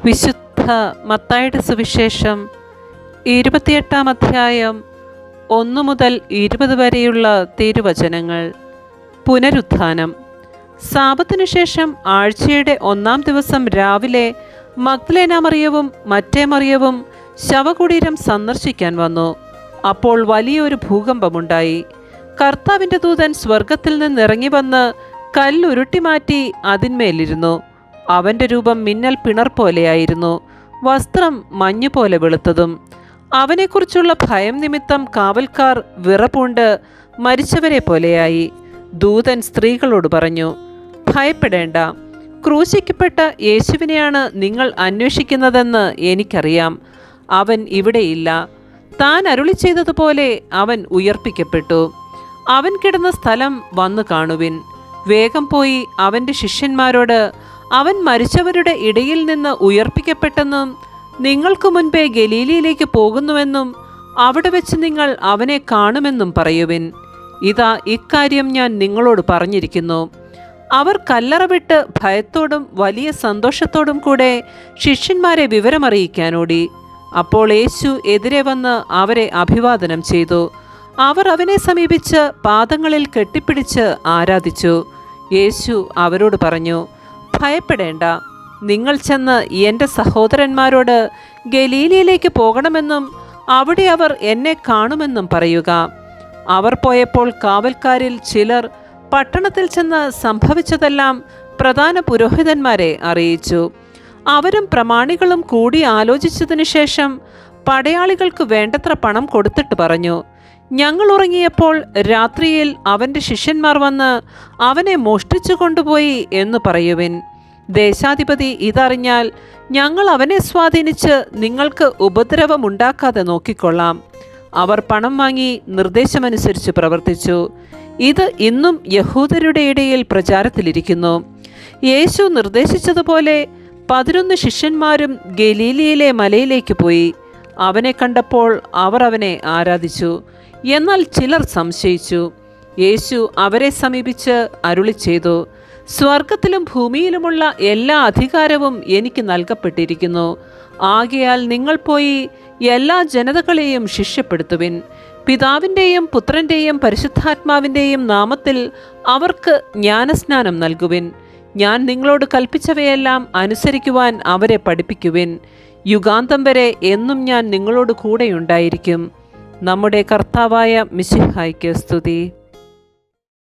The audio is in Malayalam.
വിശുദ്ധ മത്തായിയുടെ സുവിശേഷം 28-ാം അധ്യായം 1 മുതൽ 20 വരെയുള്ള തിരുവചനങ്ങൾ. പുനരുത്ഥാനം. സാബത്തിനു ശേഷം ആഴ്ചയുടെ 1-ാം ദിവസം രാവിലെ മഗ്ദലേന മറിയവും മറ്റേ മറിയവും ശവകുടീരം സന്ദർശിക്കാൻ വന്നു. അപ്പോൾ വലിയൊരു ഭൂകമ്പമുണ്ടായി. കർത്താവിൻ്റെ ദൂതൻ സ്വർഗത്തിൽ നിന്നിറങ്ങി വന്ന് കല്ലുരുട്ടി മാറ്റി അതിന്മേലിരുന്നു. അവൻ്റെ രൂപം മിന്നൽ പിണർ പോലെയായിരുന്നു, വസ്ത്രം മഞ്ഞുപോലെ വെളുത്തതും. അവനെക്കുറിച്ചുള്ള ഭയം നിമിത്തം കാവൽക്കാർ വിറപൂണ്ട് മരിച്ചവരെ പോലെയായി. ദൂതൻ സ്ത്രീകളോട് പറഞ്ഞു, ഭയപ്പെടേണ്ട, ക്രൂശിക്കപ്പെട്ട യേശുവിനെയാണ് നിങ്ങൾ അന്വേഷിക്കുന്നതെന്ന് എനിക്കറിയാം. അവൻ ഇവിടെയില്ല. താൻ അരുളി ചെയ്തതുപോലെ അവൻ ഉയർപ്പിക്കപ്പെട്ടു. അവൻ കിടന്ന സ്ഥലം വന്നു കാണുവിൻ. വേഗം പോയി അവൻ്റെ ശിഷ്യന്മാരോട്, അവൻ മരിച്ചവരുടെ ഇടയിൽ നിന്ന് ഉയർപ്പിക്കപ്പെട്ടെന്നും നിങ്ങൾക്ക് മുൻപേ ഗലീലയിലേക്ക് പോകുന്നുവെന്നും അവിടെ വെച്ച് നിങ്ങൾ അവനെ കാണുമെന്നും പറയുവിൻ. ഇതാ, ഇക്കാര്യം ഞാൻ നിങ്ങളോട് പറഞ്ഞിരിക്കുന്നു. അവർ കല്ലറ വിട്ട് ഭയത്തോടും വലിയ സന്തോഷത്തോടും കൂടെ ശിഷ്യന്മാരെ വിവരമറിയിക്കാനോടി. അപ്പോൾ യേശു എതിരെ വന്ന് അവരെ അഭിവാദനം ചെയ്തു. അവർ അവനെ സമീപിച്ച് പാദങ്ങളിൽ കെട്ടിപ്പിടിച്ച് ആരാധിച്ചു. യേശു അവരോട് പറഞ്ഞു, ഭയപ്പെടേണ്ട. നിങ്ങൾ ചെന്ന് എൻ്റെ സഹോദരന്മാരോട് ഗലീലയിലേക്ക് പോകണമെന്നും അവിടെ അവർ എന്നെ കാണുമെന്നും പറയുക. അവർ പോയപ്പോൾ കാവൽക്കാരിൽ ചിലർ പട്ടണത്തിൽ ചെന്ന് സംഭവിച്ചതെല്ലാം പ്രധാന പുരോഹിതന്മാരെ അറിയിച്ചു. അവരും പ്രമാണികളും കൂടി ആലോചിച്ചതിനു ശേഷം പടയാളികൾക്ക് വേണ്ടത്ര പണം കൊടുത്തിട്ട് പറഞ്ഞു, ഞങ്ങൾ ഉറങ്ങിയപ്പോൾ രാത്രിയിൽ അവൻ്റെ ശിഷ്യന്മാർ വന്ന് അവനെ മോഷ്ടിച്ചു കൊണ്ടുപോയി എന്ന് പറയുവിൻ. ദേശാധിപതി ഇതറിഞ്ഞാൽ ഞങ്ങൾ അവനെ സ്വാധീനിച്ച് നിങ്ങൾക്ക് ഉപദ്രവമുണ്ടാക്കാതെ നോക്കിക്കൊള്ളാം. അവർ പണം വാങ്ങി നിർദ്ദേശമനുസരിച്ച് പ്രവർത്തിച്ചു. ഇത് ഇന്നും യഹൂദരുടെ ഇടയിൽ പ്രചാരത്തിലിരിക്കുന്നു. യേശു നിർദ്ദേശിച്ചതുപോലെ 11 ശിഷ്യന്മാരും ഗലീലയിലെ മലയിലേക്ക് പോയി. അവനെ കണ്ടപ്പോൾ അവർ അവനെ ആരാധിച്ചു. എന്നാൽ ചിലർ സംശയിച്ചു. യേശു അവരെ സമീപിച്ച് അരുളി ചെയ്തു, സ്വർഗത്തിലും ഭൂമിയിലുമുള്ള എല്ലാ അധികാരവും എനിക്ക് നൽകപ്പെട്ടിരിക്കുന്നു. ആകയാൽ നിങ്ങൾ പോയി എല്ലാ ജനതകളെയും ശിഷ്യപ്പെടുത്തുവിൻ. പിതാവിൻ്റെയും പുത്രൻ്റെയും പരിശുദ്ധാത്മാവിൻ്റെയും നാമത്തിൽ അവർക്ക് ജ്ഞാനസ്നാനം നൽകുവിൻ. ഞാൻ നിങ്ങളോട് കൽപ്പിച്ചവയെല്ലാം അനുസരിക്കുവാൻ അവരെ പഠിപ്പിക്കുവിൻ. യുഗാന്തം വരെ എന്നും ഞാൻ നിങ്ങളോട് കൂടെയുണ്ടായിരിക്കും. നമ്മുടെ കർത്താവായ മിശിഹായ്ക്ക് സ്തുതി.